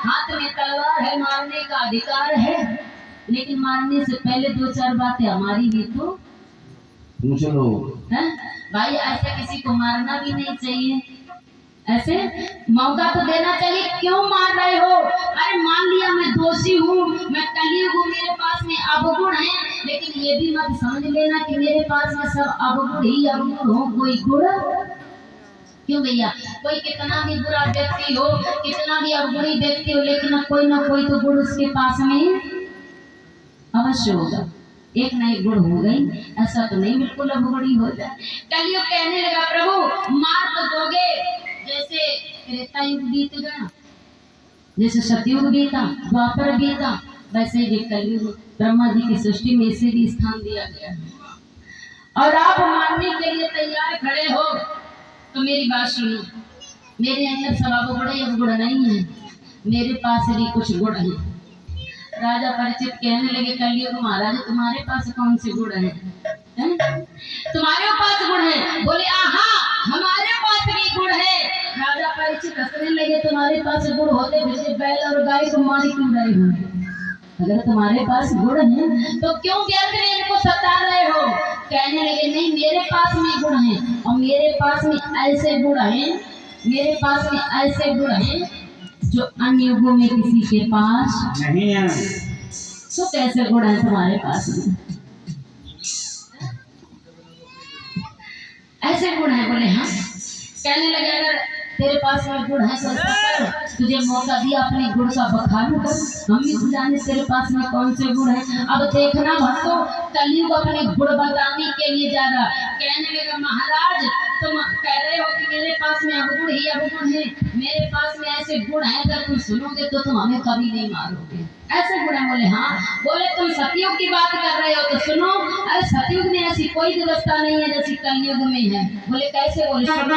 हाथ में तलवार है, मारने का अधिकार है, लेकिन मारने से पहले दो चार बातें हमारी भी तो पूछ लो। है भाई। ऐसे किसी को मारना भी नहीं चाहिए, ऐसे मौका तो देना चाहिए। क्यों मार रहे हो? अरे मान लिया मैं दोषी हूँ, मैं कलयुग हूँ, मेरे पास में अवगुण है, लेकिन ये भी मत समझ लेना कि मेरे पास में सब अवगुण ही अवगुण हो, कोई गुण। क्यों भैया? कोई कितना भी बुरा व्यक्ति हो, कितना भी अवगुणी व्यक्ति हो, लेकिन कोई ना कोई तो गुण उसके पास में अवश्य होगा। एक ना एक गुण हो गई, ऐसा तो नहीं बिल्कुल अवगुणी हो जाए। कलयुग कहने लगा प्रभु मार तो दोगे, जैसे त्रेता युग बीत गया, जैसे सतयुग बीता, द्वापर बीता, वैसे ही कलयुग ब्रह्मा जी की सृष्टि में इसे भी स्थान दिया गया है। और आप मानने के लिए तैयार खड़े हो तो मेरी बात सुनो। मेरे अंदर सब अवगुण ही अवगुण नहीं है, मेरे पास भी कुछ गुण है। राजा परिचित कहने लगे कलयुग महाराज तुम्हारे पास कौन से गुण है? तुम्हारे पास गुण है? बोले आहा हमारे पास भी गुण है। राजा परिचित हंसने लगे, तुम्हारे पास गुण होते जैसे बैल और गाय को मारी क्यों रहे हो? अगर तुम्हारे पास गुण है तो क्यों व्यर्थ में इनको सता रहे हो? कहने लगे नहीं मेरे पास में गुण है, और मेरे पास में ऐसे गुण है, मेरे पास में ऐसे गुण है जो अन्य युगों में किसी के पास नहीं है। तो कैसे गुण है तुम्हारे पास में? ऐसे गुण है? बोले हाँ। कहने लगे अगर तेरे पास में गुण है तो तुझे मौका दिया अपने गुण का बखान कर, हम भी तो जाने तेरे पास में कौन से गुण है। अब देखना भक्तों कलयुग अपने गुण बताने के लिए जा रहा। कहने लगा महाराज तुम कह रहे हो कि मेरे पास में अवगुण ही अवगुण है, मेरे पास में ऐसे गुण है अगर तुम सुनोगे तो तुम हमें कभी नहीं मारोगे, ऐसे गुण है? बोले हाँ। बोले तुम सतयुग की बात कर रहे हो तो सुनो, अरे सतयुग में ऐसी कोई व्यवस्था नहीं है जैसी कलयुग में है। बोले कैसे? बोले सुनो।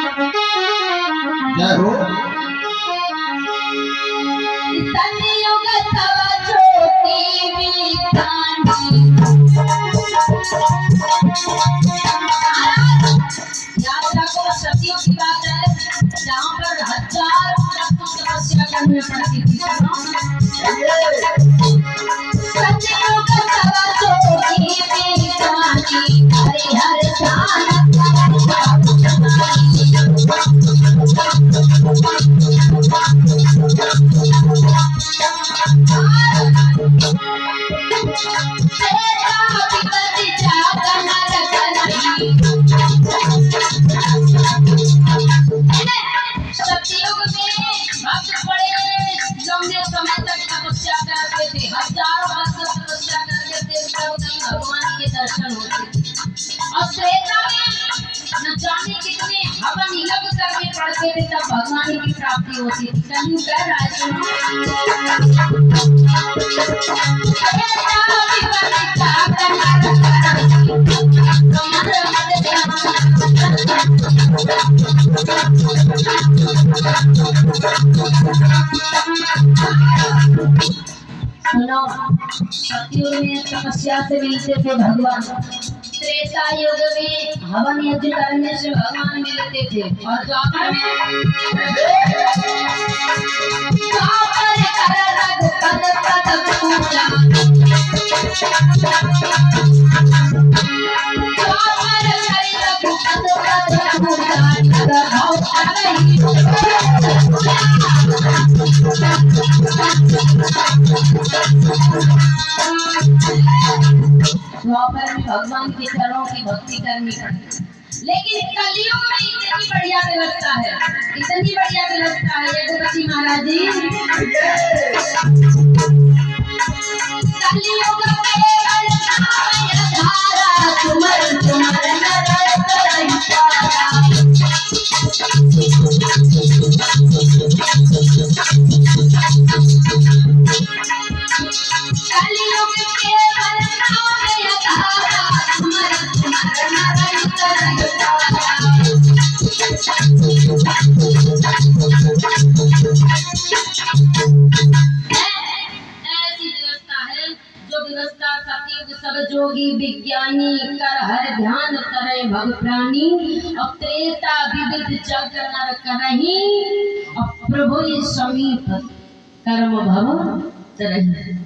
सतयुग तब ज्योति बिखानी, याद रखो सतयुग की बात है जहाँ पर हजारों वर्षों तपस्या करनी पड़ती थी। सतयुग तब ज्योति बिखानी, हरिहर सतयुग में भक्त बड़े लंबे समय तक तपस्या करते थे, हजारों वर्ष तपस्या करते थे, तब नहीं भगवान के दर्शन होते। और त्रेता में न जाने कितने हवन यज्ञ करने पड़ते थे तब भगवान की प्राप्ति होती थी। कलयुग कह रहा है सुनो। सुनो सतयुग में तपस्या से मिलते थे भगवान, त्रेता युग में हवन यज्ञ करने से भगवान मिलते थे, और द्वापर में द्वापर में भगवान के चरणों की भक्ति करनी पड़ती। लेकिन कलयुग में इतनी बढ़िया व्यवस्था है, इतनी बढ़िया व्यवस्था है यदुपति महाराज जी। कलयुग सब जोगी विज्ञानी कर हर ध्यान करे भग प्राणी, अब त्रेता विविध चक्र नर करही, अब प्रभु समीप कर्म भव तरहि।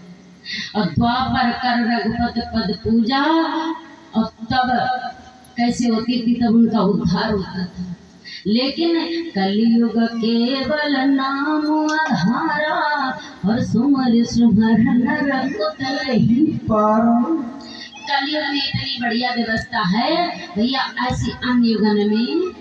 और द्वापर कर रघुपत पद पूजा, और तब कैसे होती थी, तब उनका उद्धार होता था। लेकिन कलयुग केवल नाम आधारा, और सुमर सुमरन रघुतलहि पार। कलयुग में इतनी बढ़िया व्यवस्था है भैया, ऐसी अन्य युगन में,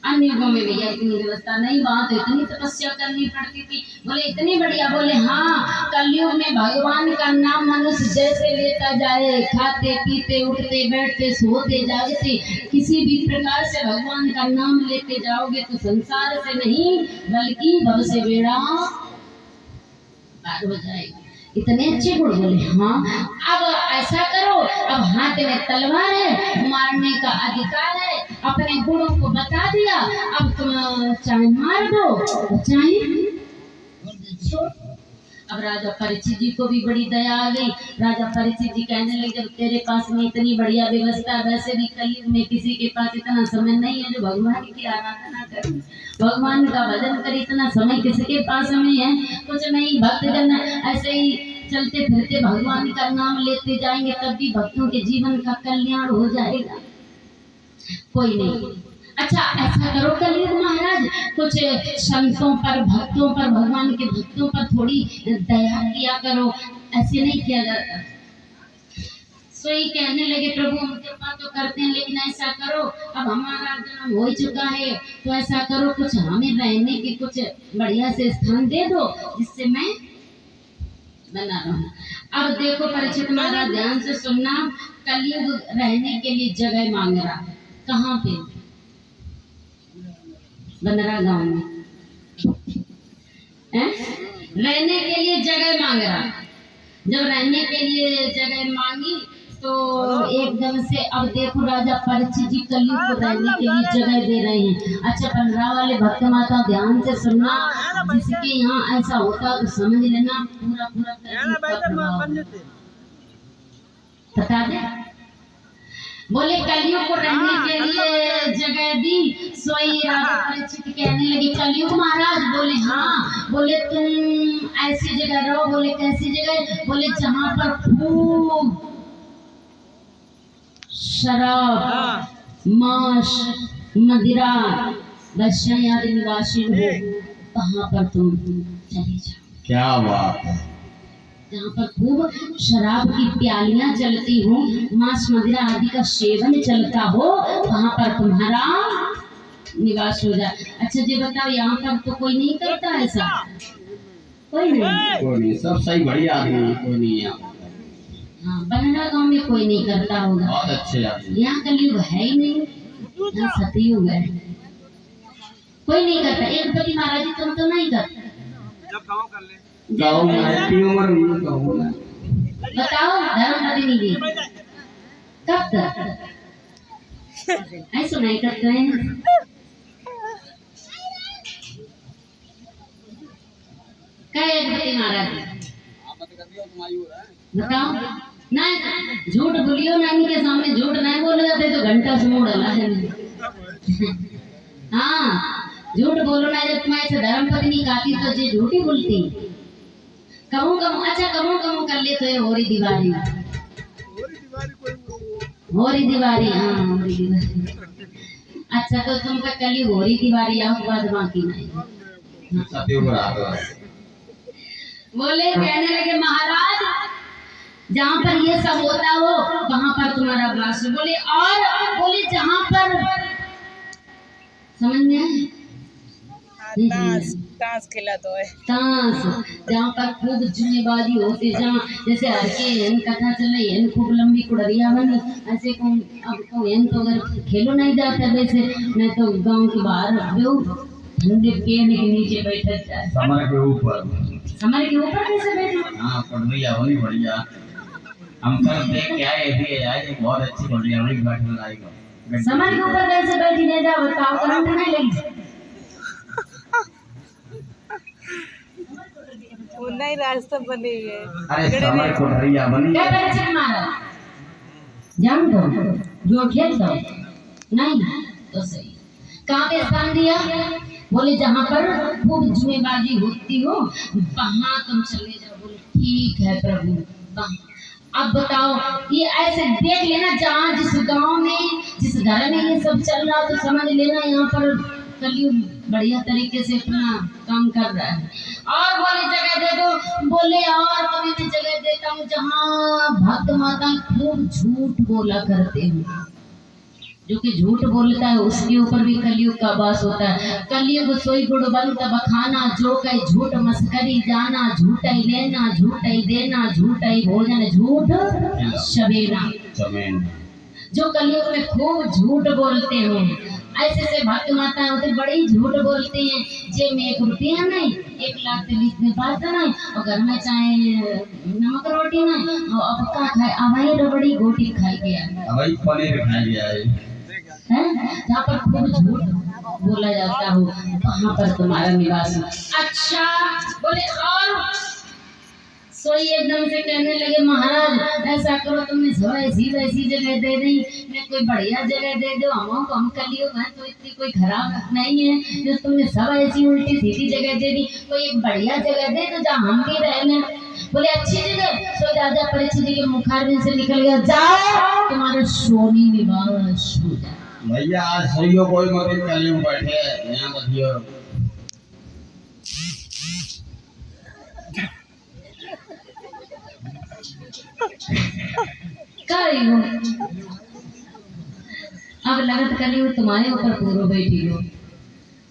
अन्य युगों में भैया इतनी व्यवस्था नहीं। वहां तो इतनी तपस्या करनी पड़ती थी। बोले इतनी बढ़िया, बोले हाँ, कलयुग में भगवान का नाम मनुष्य जैसे लेता जाए, खाते पीते उठते बैठते सोते जागते, किसी भी प्रकार से भगवान का नाम लेते जाओगे तो संसार से नहीं बल्कि भव से बेड़ा पार हो जाएगा। इतने अच्छे गुण बोले। हाँ, अब ऐसा करो, अब हाथ में तलवार है, मारने का अधिकार है, अपने गुणों को बता दिया, अब तुम चाहे मार दो चाहे छोड़। अब राजा परीक्षित जी को भी बड़ी दया आ गई। राजा परीक्षित जी कहने लगे, जब तेरे पास में इतनी बढ़िया व्यवस्था, वैसे भी कलयुग में किसी के पास इतना समय नहीं है जो भगवान की आराधना करे, भगवान का भजन करे, इतना समय किसके पास में है? कुछ नहीं। भक्तजन ऐसे ही चलते फिरते भगवान का नाम लेते जाएंगे, तब भी भक्तों के जीवन का कल्याण हो जाएगा। कोई नहीं। अच्छा ऐसा करो कलयुग महाराज, कुछ संतों पर, भक्तों पर, भगवान के भक्तों पर थोड़ी दया किया करो। ऐसे नहीं किया जाता। सोई कहने लगे, प्रभु हम कृपा तो करते हैं, लेकिन ऐसा करो, अब हमारा जन्म हो ही चुका है, तो ऐसा करो कुछ हमें रहने के कुछ बढ़िया से स्थान दे दो, जिससे मैं बना रहूं। अब देखो परीक्षित महाराज, ध्यान से सुनना। कलयुग रहने के लिए जगह मांग रहा है। कहाँ पे? बनरा गांव में रहने के लिए जगह मांग रहा। जब रहने के लिए जगह मांगी तो एकदम से, अब देखो राजा परीक्षित जी कलयुग को रहने के लिए जगह दे रहे हैं। अच्छा बनरा वाले भक्त माता ध्यान से सुनना, जिसके यहाँ ऐसा होता तो समझ लेना पूरा पूरा बता दे। बोले कलयुग को रहने के लिए जगह दी। सोई राजा परीक्षित कहने लगे, कलयुग महाराज? बोले हाँ। बोले तुम ऐसी जगह रहो। बोले कैसी जगह? बोले जहाँ पर खूब शराब, मांस, मदिरा, वैश्य आदि निवासी हो, वहाँ पर तुम चले जाओ। क्या बात है। जहाँ पर खूब शराब की प्यालियां चलती हो, मांस मदिरा आदि का सेवन चलता हो, वहाँ पर तुम्हारा निवास हो जाए। अच्छा जी बताओ, यहाँ पर तो कोई नहीं करता ऐसा? कोई नहीं, सब सही बढ़िया आदमी, कोई नहीं है। हाँ, बनरा गांव में कोई नहीं करता होगा। बहुत अच्छे आदमी। यहाँ कलयुग है ही नहीं, यहाँ सतयुग है, कोई नहीं करता। एक पति महाराज जी तुम तो नहीं करते। गाँव में उम्र नहीं कहूँगा। बताओ धर्म प्रतिनिधि कब तक ऐसा नहीं करते हैं? कहे पति महाराज बताओ। नहीं झूठ बोलियो ना, इनके सामने झूठ नहीं बोले जाते तो घंटा से मोड़ हला है। हाँ झूठ बोलो ना, जब तुम्हारे से धर्म पत्नी खाती तो जी झूठी बोलती। कमू कमू, अच्छा कमू कमू कर ले तो ये होरी दीवारी, होरी दीवारी। हाँ होरी दीवारी। अच्छा तो तुमका कली होरी दीवारी आओ, बाद बाकी नहीं। बोले कहने लगे महाराज, जहाँ पर ये सब होता हो वहाँ पर तुम्हारा वास। बोले और बोले जहाँ पर, समझ में ताश खेला तो है, ताश, जहाँ पर खूब जुएबाजी होती, जहाँ जैसे हर के कथा चल रही है, खूब लंबी कुड़रिया बनी, ऐसे को अब तो अगर खेलो नहीं जाता वैसे, मैं तो गांव के बाहर ठंडे पेड़ के नीचे बैठा जाए। समर के ऊपर, समर के ऊपर कैसे बैठे? हाँ बढ़िया होनी बढ़िया। हम सब देख के आए भी आए, बहुत अच्छी बढ़िया होनी बैठने लायक। समर के ऊपर कैसे बैठी नहीं जाओ, बताओ करंट नहीं लगी? वो नई रास्ता बनी है। अरे समर को बढ़िया बनी। क्या परीक्षित महाराज जान दो जो खेल दो नहीं तो सही। कहाँ पे स्थान दिया? बोले जहाँ पर खूब जुएबाजी होती हो वहां तुम चले जाओ। बोले ठीक है प्रभु। अब बताओ, ये ऐसे देख लेना जहाँ जिस गांव में जिस घर में ये सब चल रहा तो समझ लेना यहाँ पर कलयुग बढ़िया तरीके से अपना काम कर रहा है। और बोले जगह दे दो। बोले और तुम्हें मैं जगह देता हूँ जहाँ भक्त माता खूब झूठ बोला करते हैं। जो कि झूठ बोलता है उसके ऊपर भी कलयुग का वास होता है। कलयुग सोई गुणवंत बखाना, जो कई झूठ मस्करी जाना, झूठ ही लेना झूठ ही देना, झूठ ही भोजन झूठ शबेना। जो कलयुग में खूब झूठ बोलते हो, ऐसे से भक्त माता होते बड़ी झूठ बोलते हैं। जे में 1 रुपया नहीं, 1 लाख से बीच में बात नहीं, और घर में चाहे नमक रोटी नहीं, और अब का खाए अवाई रबड़ी गोटी खाई गया, अवाई पनीर खाई गया है। जहाँ पर खूब झूठ बोला जाता हो वहाँ पर तुम्हारा निवास हो। अच्छा बोले और सोई एकदम से कहने लगे महाराज ऐसा करो, तुमने सब ऐसी वैसी जगह दे दी, मैं कोई बढ़िया जगह दे दो। हम कलयुग है तो इतनी कोई खराब नहीं है जो तुमने सब ऐसी उल्टी सीधी जगह दे दी, कोई एक बढ़िया जगह दे दो जहाँ हम भी रहने। बोले अच्छी जगह। सो राजा परीक्षित जी के मुखारबिंद से निकल गया, जाओ तुम्हारा सोनी निवास हो जाए। भैया आज सोइयो कोई मत कलयुग बैठे यहाँ देखियो। अब लगत कलयुग तुम्हारे ऊपर पूरो बैठी हो।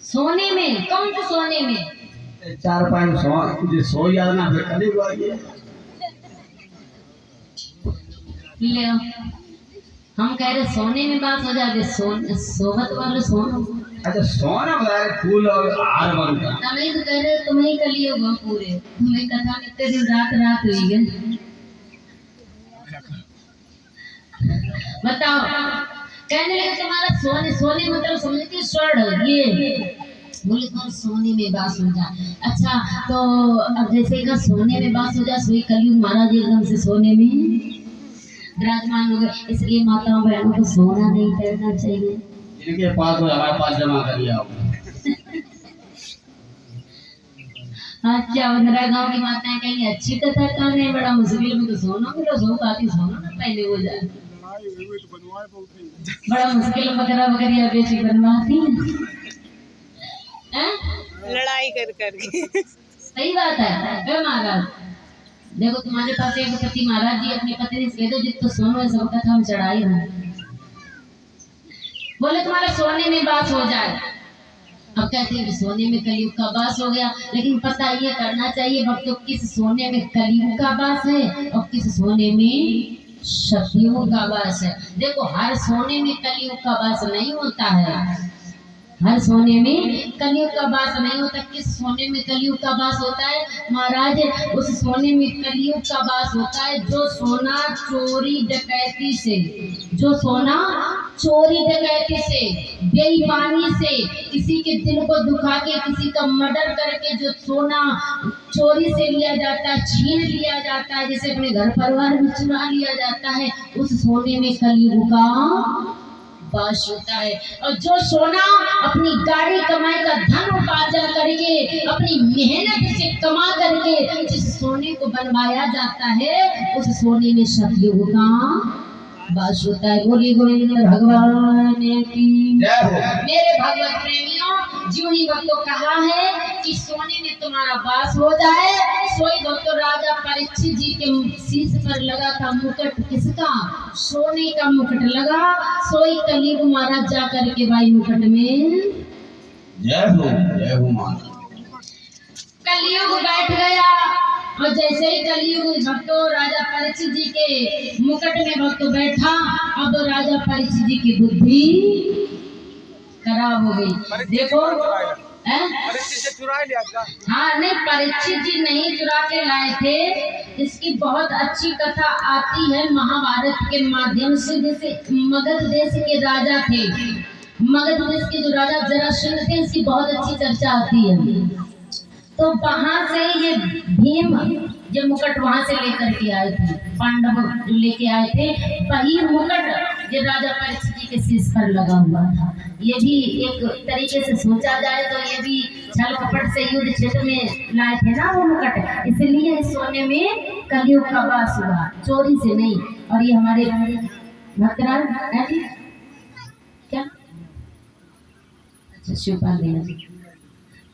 सोने में कौन से सोने में 4 5 सो याद ना फिर कलयुग आ गया। ले हम कह रहे सोने में बात हो जाए, सोबत वाले सोना। अच्छा सोना बता फूल और हार बनता। तुम्हें तो कह रहे तुम्हें कलयुग हो पूरे, तुम्हें कथा कितने दिन रात रात हुई है। बताओ कहने लगे तुम्हारा सोने मतलब समझती स्वर्ण ये। बोले तुम्हारा सोने में बास हो जाए। अच्छा तो अब जैसे का सोने में बास हो जाए, सोई कलयुग महाराज एकदम से सोने में विराजमान हो गए। इसलिए माताओं बहनों को सोना नहीं करना चाहिए। इनके पास हमारे पास जमा कर लिया। अच्छा उधरा गाँव की माताएं कहेंगी अच्छी कथा कर रहे हैं, बड़ा मुश्किल में तो सोना मिलो, सोना ना पहले हो जाए। बड़ा मुश्किल बकरा बकरिया बेची बनवाती है लड़ाई कर करके। सही बात है महाराज। देखो तुम्हारे पास एक पति, महाराज जी अपनी पत्नी से कह दो जित तो सोनो है सब कथा हम चढ़ाई है। बोले तुम्हारे सोने में बास हो जाए। अब कहते हैं कि सोने में कलयुग का बास हो गया, लेकिन पता ये करना चाहिए भक्तों किस सोने में कलयुग का बास है और किस सोने में सतयुग का वास है। देखो हर सोने में कलयुग का वास नहीं होता है, हर सोने में कलयुग का वास नहीं होता। किस सोने में कलयुग का वास होता है महाराज? उस सोने में कलयुग का वास होता है जो सोना चोरी डकैती से, जो सोना चोरी डकैती से, बेईमानी से, किसी के दिल को दुखा के, किसी का मर्डर करके जो सोना चोरी से लिया जाता है, छीन लिया जाता है, जैसे अपने घर परिवार में चुरा लिया जाता है, उस सोने में कलयुग का वास होता है। और जो सोना अपनी गाड़ी कमाई का धन उपार्जन करके, अपनी मेहनत से कमा करके जिस सोने को बनवाया जाता है, उस सोने में सतयुग का वास होता है। बोली गोविंद भगवान की। मेरे भगवत प्रेमियों, ज्यों ही भक्तों कहा है कि सोने में तुम्हारा वास हो जाए, सोई भक्तों राजा परीक्षित जी के शीश पर लगा था मुकुट, किसका? सोने का मुकुट लगा। सोई कलयुग महाराज जा करके भाई मुकुट में जय हो माता। कलयुग बैठ गया और जैसे ही कलयुग भक्तों राजा परीक्षित जी के मुकुट में भक्तों बैठा, अब राजा परीक्षित जी की बुद्धि खराब हो गई। देखो हाँ नहीं, परीक्षित जी नहीं चुरा के लाए थे। इसकी बहुत अच्छी कथा आती है महाभारत के माध्यम से। जैसे मगध देश के राजा थे, मगध देश के जो राजा जरासंध थे, इसकी बहुत अच्छी चर्चा आती है। तो वहां से ये भीम ये मुकुट वहां से लेकर के आए थे, पांडव लेके आए थे। वही मुकुट ये राजा परीक्षित जी के शीश पर लगा हुआ था। ये भी एक तरीके से सोचा जाए तो ये भी छल कपट से युद्ध क्षेत्र में लाए थे ना वो मुकुट, इसलिए इस सोने में कलयुग का वास हुआ, चोरी से नहीं। और ये हमारे भक्तराज है जी क्या, अच्छा शिवपाल भैया जी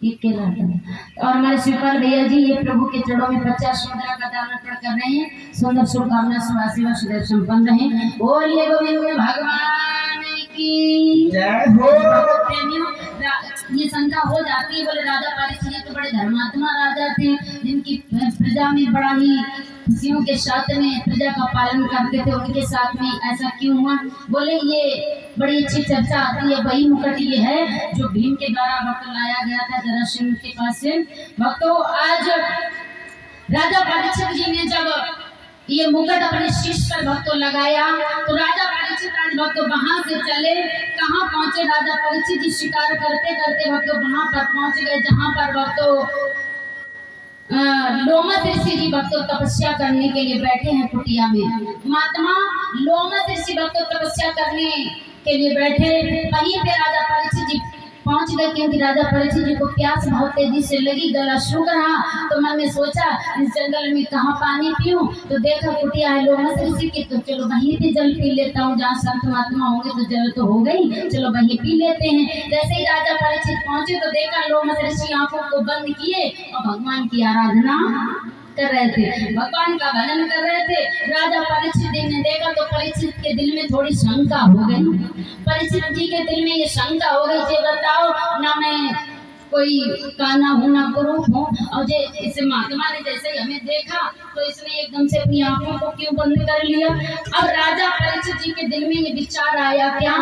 ये केला और हमारे शिवपाल भैया जी ये प्रभु के चरणों में 50 मुद्रा का दान अर्पण कर रहे हैं। सुंदर शुभकामना सुहासिवा सदैव संपन्न रहे। बोलिए गोविंद भगवान की जय हो। प्रेमियों ये शंका हो जाती है, बोले राजा परीक्षित तो बड़े धर्मात्मा राजा थे जिनकी प्रजा में बड़ा ही खुशियों के साथ में प्रजा का पालन करते थे, उनके साथ में ऐसा क्यों हुआ? बोले ये बड़ी अच्छी चर्चा आती है। वही मुकुट ये है जो भीम के द्वारा भक्त लाया गया था जरासंध के पास से। भक्तों आज राजा परीक्षित जी ने जब ये मुकुट अपने शीश पर भक्तों लगाया तो राजा परीक्षित आज भक्तों वहां से चले, कहाँ पहुंचे? राजा परीक्षित जी शिकार करते करते भक्तों वहां पर पहुंच गए जहां पर भक्तों लोमस ऋषि जी भक्तों तपस्या करने के लिए बैठे हैं कुटिया में। महात्मा लोमस ऋषि भक्तों तपस्या करने के लिए बैठे, वहीं पे राजा परीक्षित जी पहुंच गए क्योंकि राजा परीक्षित जी को प्यास बहुत तेजी से लगी, गला सूख रहा। तो मन में सोचा इस जंगल में कहाँ पानी पीऊं, तो देखा कुटिया है लोमस ऋषि की, तो चलो वहीं पे जल पी लेता हूँ, जहाँ संत महात्मा होंगे तो जल तो हो गई, चलो वहीं पी लेते हैं। जैसे ही राजा परीक्षित पहुंचे तो देखा लोमस ऋषि आंखों को बंद किए और भगवान की आराधना कर रहे थे, भगवान का भजन कर रहे थे। राजा परीक्षित जी ने देखा तो परीक्षित के दिल में थोड़ी शंका हो गई। परीक्षित जी के दिल में ये शंका हो गई, जे बताओ ना मैं कोई काना हूँ ना कुरूप हूँ, और जे इस महात्मा ने जैसे ही हमें देखा तो इसने एकदम से अपनी आंखों को क्यों बंद कर लिया? अब राजा परीक्षित जी के दिल में ये विचार आया क्या